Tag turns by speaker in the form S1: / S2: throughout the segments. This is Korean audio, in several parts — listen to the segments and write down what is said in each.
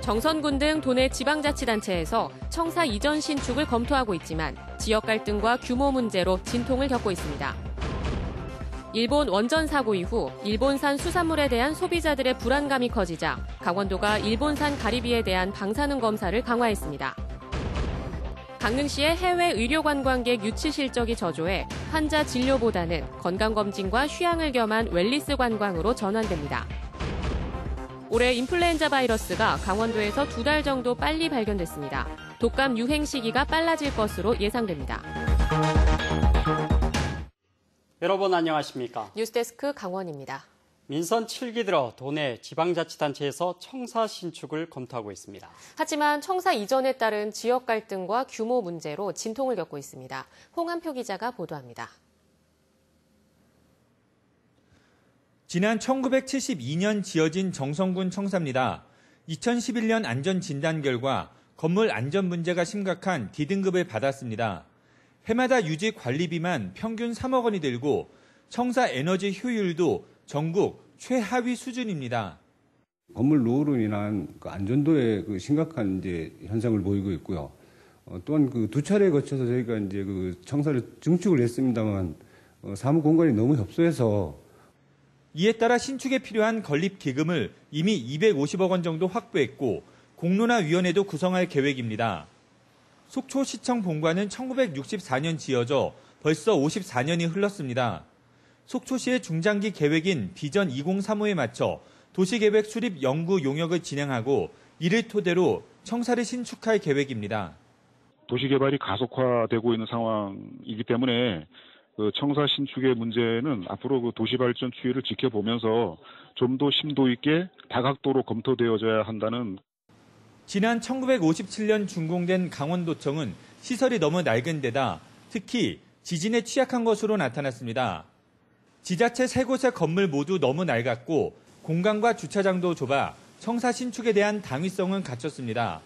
S1: 정선군 등 도내 지방자치단체에서 청사 이전 신축을 검토하고 있지만 지역 갈등과 규모 문제로 진통을 겪고 있습니다. 일본 원전 사고 이후 일본산 수산물에 대한 소비자들의 불안감이 커지자 강원도가 일본산 가리비에 대한 방사능 검사를 강화했습니다. 강릉시의 해외 의료 관광객 유치 실적이 저조해 환자 진료보다는 건강검진과 휴양을 겸한 웰니스 관광으로 전환됩니다. 올해 인플루엔자 바이러스가 강원도에서 2달 정도 빨리 발견됐습니다. 독감 유행 시기가 빨라질 것으로 예상됩니다.
S2: 여러분 안녕하십니까?
S1: 뉴스데스크 강원입니다.
S2: 민선 7기 들어 도내 지방자치단체에서 청사 신축을 검토하고 있습니다.
S1: 하지만 청사 이전에 따른 지역 갈등과 규모 문제로 진통을 겪고 있습니다. 홍한표 기자가 보도합니다.
S3: 지난 1972년 지어진 정선군 청사입니다. 2011년 안전진단 결과 건물 안전 문제가 심각한 D등급을 받았습니다. 해마다 유지 관리비만 평균 3억 원이 들고 청사 에너지 효율도 전국 최하위 수준입니다.
S4: 건물 노후로 인한 안전도에 심각한 현상을 보이고 있고요. 또한 두 차례에 거쳐서 저희가 청사를 증축을 했습니다만 사무 공간이 너무 협소해서
S3: 이에 따라 신축에 필요한 건립 기금을 이미 250억 원 정도 확보했고 공론화위원회도 구성할 계획입니다. 속초시청 본관은 1964년 지어져 벌써 54년이 흘렀습니다. 속초시의 중장기 계획인 비전 2035에 맞춰 도시계획 수립 연구 용역을 진행하고 이를 토대로 청사를 신축할 계획입니다.
S5: 도시개발이 가속화되고 있는 상황이기 때문에 청사 신축의 문제는 앞으로 도시발전 추이를 지켜보면서 좀 더 심도 있게 다각도로 검토되어져야 한다는.
S3: 지난 1957년 준공된 강원도청은 시설이 너무 낡은 데다 특히 지진에 취약한 것으로 나타났습니다. 지자체 3곳의 건물 모두 너무 낡았고 공간과 주차장도 좁아 청사 신축에 대한 당위성은 갖췄습니다.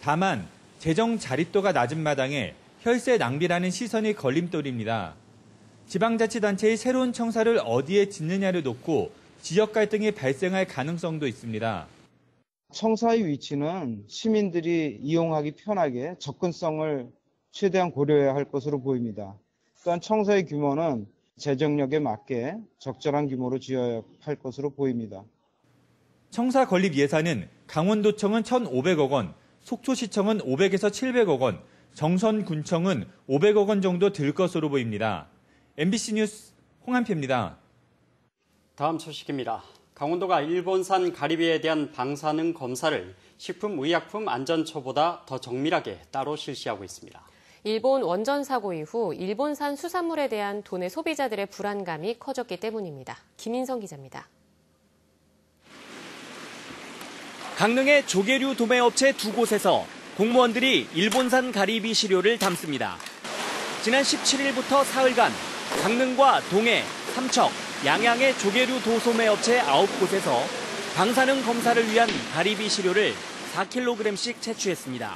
S3: 다만 재정 자립도가 낮은 마당에 혈세 낭비라는 시선이 걸림돌입니다. 지방자치단체의 새로운 청사를 어디에 짓느냐를 놓고 지역 갈등이 발생할 가능성도 있습니다.
S6: 청사의 위치는 시민들이 이용하기 편하게 접근성을 최대한 고려해야 할 것으로 보입니다. 또한 청사의 규모는 재정력에 맞게 적절한 규모로 지어야 할 것으로 보입니다.
S3: 청사 건립 예산은 강원도청은 1,500억 원, 속초시청은 500에서 700억 원, 정선군청은 500억 원 정도 들 것으로 보입니다. MBC 뉴스 홍한표입니다.
S2: 다음 소식입니다. 강원도가 일본산 가리비에 대한 방사능 검사를 식품의약품안전처보다 더 정밀하게 따로 실시하고 있습니다.
S1: 일본 원전 사고 이후 일본산 수산물에 대한 도내 소비자들의 불안감이 커졌기 때문입니다. 김인성 기자입니다.
S7: 강릉의 조개류 도매업체 2곳에서 공무원들이 일본산 가리비 시료를 담습니다. 지난 17일부터 사흘간 강릉과 동해, 삼척, 양양의 조개류 도소매업체 9곳에서 방사능 검사를 위한 가리비 시료를 4kg씩 채취했습니다.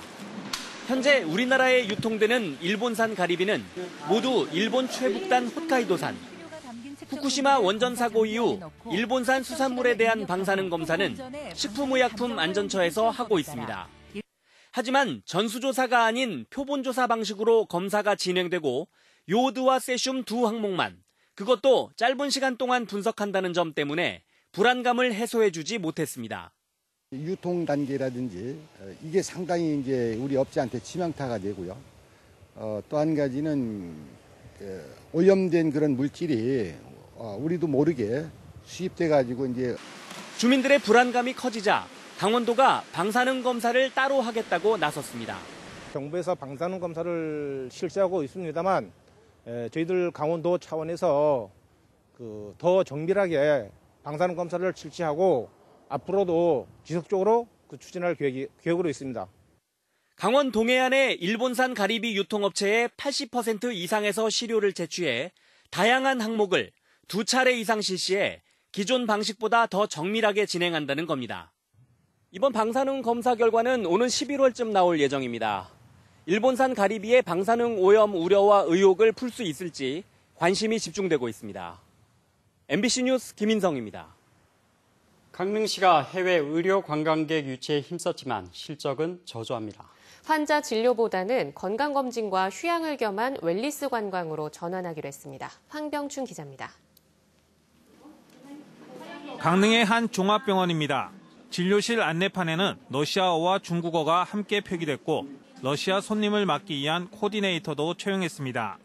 S7: 현재 우리나라에 유통되는 일본산 가리비는 모두 일본 최북단 홋카이도산. 후쿠시마 원전 사고 이후 일본산 수산물에 대한 방사능 검사는 식품의약품안전처에서 하고 있습니다. 하지만 전수조사가 아닌 표본조사 방식으로 검사가 진행되고 요오드와 세슘 두 항목만, 그것도 짧은 시간 동안 분석한다는 점 때문에 불안감을 해소해주지 못했습니다.
S8: 유통 단계라든지 이게 상당히 우리 업체한테 치명타가 되고요. 또 한 가지는 오염된 그런 물질이 우리도 모르게 수입돼 가지고
S7: 주민들의 불안감이 커지자 강원도가 방사능 검사를 따로 하겠다고 나섰습니다.
S9: 정부에서 방사능 검사를 실시하고 있습니다만 저희들 강원도 차원에서 더 정밀하게 방사능 검사를 실시하고 앞으로도 지속적으로 추진할 계획으로 있습니다.
S7: 강원 동해안의 일본산 가리비 유통업체의 80% 이상에서 시료를 채취해 다양한 항목을 2차례 이상 실시해 기존 방식보다 더 정밀하게 진행한다는 겁니다. 이번 방사능 검사 결과는 오는 11월쯤 나올 예정입니다. 일본산 가리비의 방사능 오염 우려와 의혹을 풀 수 있을지 관심이 집중되고 있습니다. MBC 뉴스 김인성입니다.
S2: 강릉시가 해외 의료 관광객 유치에 힘썼지만 실적은 저조합니다.
S1: 환자 진료보다는 건강검진과 휴양을 겸한 웰니스 관광으로 전환하기로 했습니다. 황병춘 기자입니다.
S10: 강릉의 한 종합병원입니다. 진료실 안내판에는 러시아어와 중국어가 함께 표기됐고 러시아 손님을 막기 위한 코디네이터도 채용했습니다.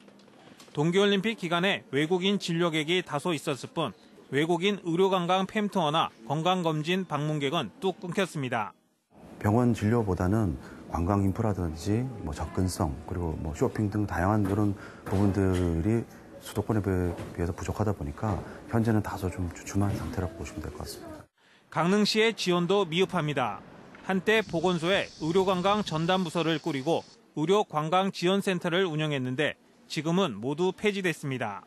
S10: 동계올림픽 기간에 외국인 진료객이 다소 있었을 뿐 외국인 의료관광 팸투어나 건강검진 방문객은 뚝 끊겼습니다.
S11: 병원 진료보다는 관광 인프라든지 접근성 그리고 쇼핑 등 다양한 그런 부분들이 수도권에 비해서 부족하다 보니까 현재는 다소 좀 주춤한 상태라고 보시면 될 것 같습니다.
S10: 강릉시의 지원도 미흡합니다. 한때 보건소에 의료관광 전담부서를 꾸리고 의료관광지원센터를 운영했는데 지금은 모두 폐지됐습니다.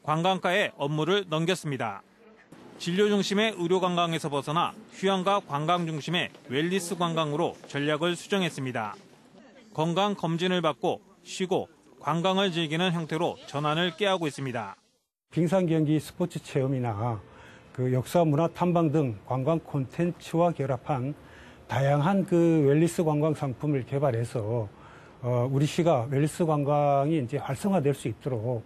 S10: 관광과에 업무를 넘겼습니다. 진료 중심의 의료관광에서 벗어나 휴양과 관광 중심의 웰니스 관광으로 전략을 수정했습니다. 건강검진을 받고 쉬고 관광을 즐기는 형태로 전환을 꾀하고 있습니다.
S12: 빙상경기 스포츠 체험이나 역사 문화 탐방 등 관광 콘텐츠와 결합한 다양한 웰니스 관광 상품을 개발해서 우리 시가 웰니스 관광이 이제 활성화될 수 있도록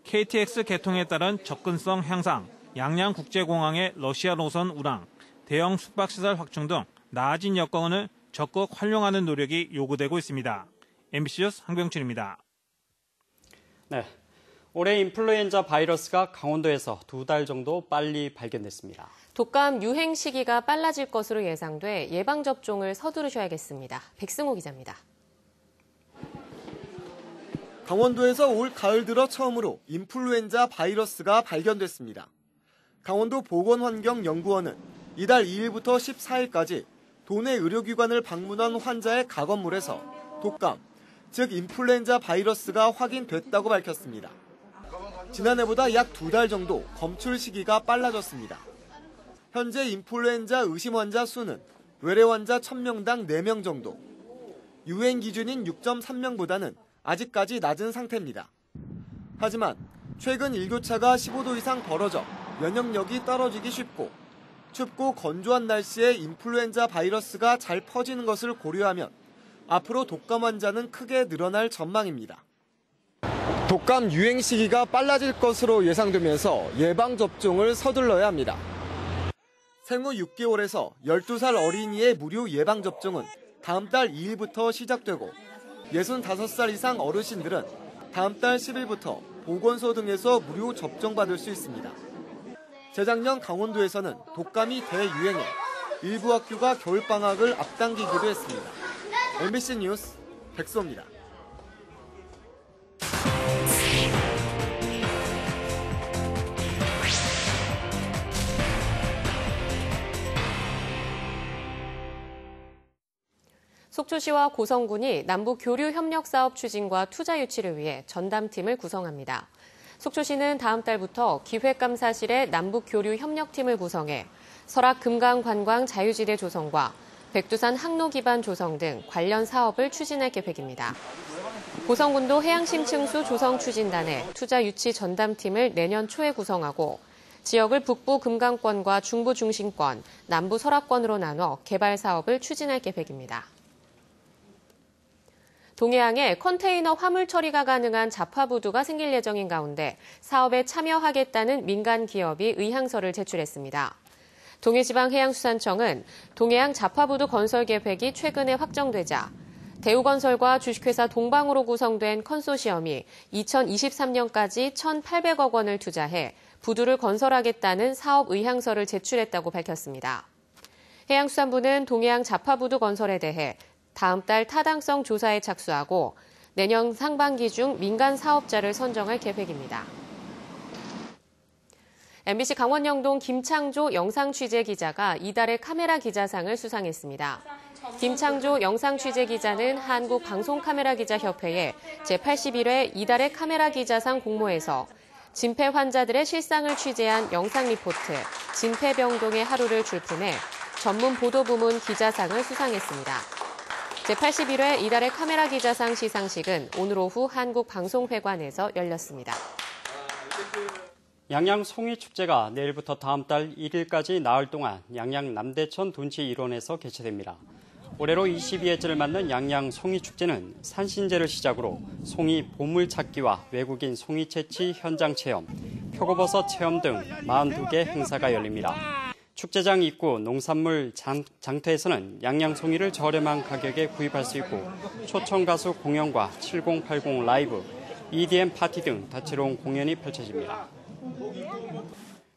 S10: KTX 개통에 따른 접근성 향상, 양양국제공항의 러시아 노선 운항, 대형 숙박시설 확충 등 나아진 여건을 적극 활용하는 노력이 요구되고 있습니다. MBC 뉴스 황병춘입니다.
S2: 네, 올해 인플루엔자 바이러스가 강원도에서 2달 정도 빨리 발견됐습니다.
S1: 독감 유행 시기가 빨라질 것으로 예상돼 예방접종을 서두르셔야겠습니다. 백승호 기자입니다.
S13: 강원도에서 올 가을 들어 처음으로 인플루엔자 바이러스가 발견됐습니다. 강원도 보건환경연구원은 이달 2일부터 14일까지 도내 의료기관을 방문한 환자의 가건물에서 독감, 즉 인플루엔자 바이러스가 확인됐다고 밝혔습니다. 지난해보다 약 2달 정도 검출 시기가 빨라졌습니다. 현재 인플루엔자 의심 환자 수는 외래 환자 1000명당 4명 정도. 유행 기준인 6.3명보다는 아직까지 낮은 상태입니다. 하지만 최근 일교차가 15도 이상 벌어져 면역력이 떨어지기 쉽고 춥고 건조한 날씨에 인플루엔자 바이러스가 잘 퍼지는 것을 고려하면 앞으로 독감 환자는 크게 늘어날 전망입니다. 독감 유행 시기가 빨라질 것으로 예상되면서 예방접종을 서둘러야 합니다. 생후 6개월에서 12살 어린이의 무료 예방접종은 다음 달 2일부터 시작되고 65살 이상 어르신들은 다음 달 10일부터 보건소 등에서 무료 접종받을 수 있습니다. 재작년 강원도에서는 독감이 대유행해 일부 학교가 겨울방학을 앞당기기도 했습니다. MBC 뉴스 백소입니다.
S1: 속초시와 고성군이 남북 교류 협력 사업 추진과 투자 유치를 위해 전담팀을 구성합니다. 속초시는 다음 달부터 기획감사실의 남북 교류 협력팀을 구성해 설악 금강 관광 자유지대 조성과 백두산 항로 기반 조성 등 관련 사업을 추진할 계획입니다. 고성군도 해양심층수 조성 추진단에 투자 유치 전담팀을 내년 초에 구성하고 지역을 북부 금강권과 중부 중심권, 남부 설악권으로 나눠 개발 사업을 추진할 계획입니다. 동해항에 컨테이너 화물 처리가 가능한 자파부두가 생길 예정인 가운데 사업에 참여하겠다는 민간 기업이 의향서를 제출했습니다. 동해지방해양수산청은 동해항 자파부두 건설 계획이 최근에 확정되자 대우건설과 주식회사 동방으로 구성된 컨소시엄이 2023년까지 1,800억 원을 투자해 부두를 건설하겠다는 사업 의향서를 제출했다고 밝혔습니다. 해양수산부는 동해항 자파부두 건설에 대해 다음 달 타당성 조사에 착수하고 내년 상반기 중 민간 사업자를 선정할 계획입니다. MBC 강원영동 김창조 영상취재기자가 이달의 카메라 기자상을 수상했습니다. 김창조 영상취재기자는 한국방송카메라기자협회의 제81회 이달의 카메라 기자상 공모에서 진폐 환자들의 실상을 취재한 영상 리포트 진폐병동의 하루를 출품해 전문 보도부문 기자상을 수상했습니다. 제81회 이달의 카메라 기자상 시상식은 오늘 오후 한국방송회관에서 열렸습니다.
S2: 양양 송이축제가 내일부터 다음 달 1일까지 나흘 동안 양양 남대천 둔치 일원에서 개최됩니다. 올해로 22회째를 맞는 양양 송이축제는 산신제를 시작으로 송이 보물찾기와 외국인 송이 채취 현장 체험, 표고버섯 체험 등 42개 행사가 열립니다. 축제장 입구 농산물 장터에서는 양양 송이를 저렴한 가격에 구입할 수 있고 초청 가수 공연과 7080 라이브, EDM 파티 등 다채로운 공연이 펼쳐집니다.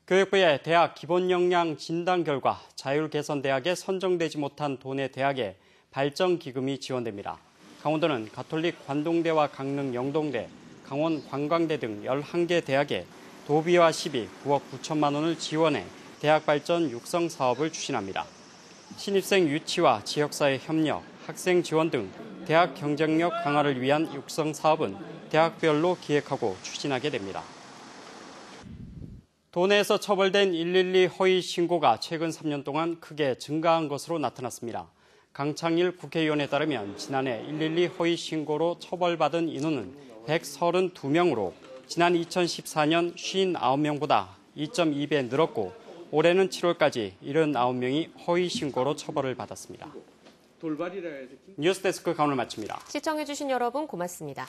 S2: 교육부의 대학 기본역량 진단 결과 자율개선대학에 선정되지 못한 도내 대학에 발전기금이 지원됩니다. 강원도는 가톨릭 관동대와 강릉 영동대, 강원 관광대 등 11개 대학에 도비와 시비 9억 9천만 원을 지원해 대학 발전 육성 사업을 추진합니다. 신입생 유치와 지역사회 협력, 학생 지원 등 대학 경쟁력 강화를 위한 육성 사업은 대학별로 기획하고 추진하게 됩니다. 도내에서 처벌된 112 허위 신고가 최근 3년 동안 크게 증가한 것으로 나타났습니다. 강창일 국회의원에 따르면 지난해 112 허위 신고로 처벌받은 인원은 132명으로 지난 2014년 59명보다 2.2배 늘었고 올해는 7월까지 79명이 허위 신고로 처벌을 받았습니다. 뉴스데스크 강원을 마칩니다.
S1: 시청해주신 여러분 고맙습니다.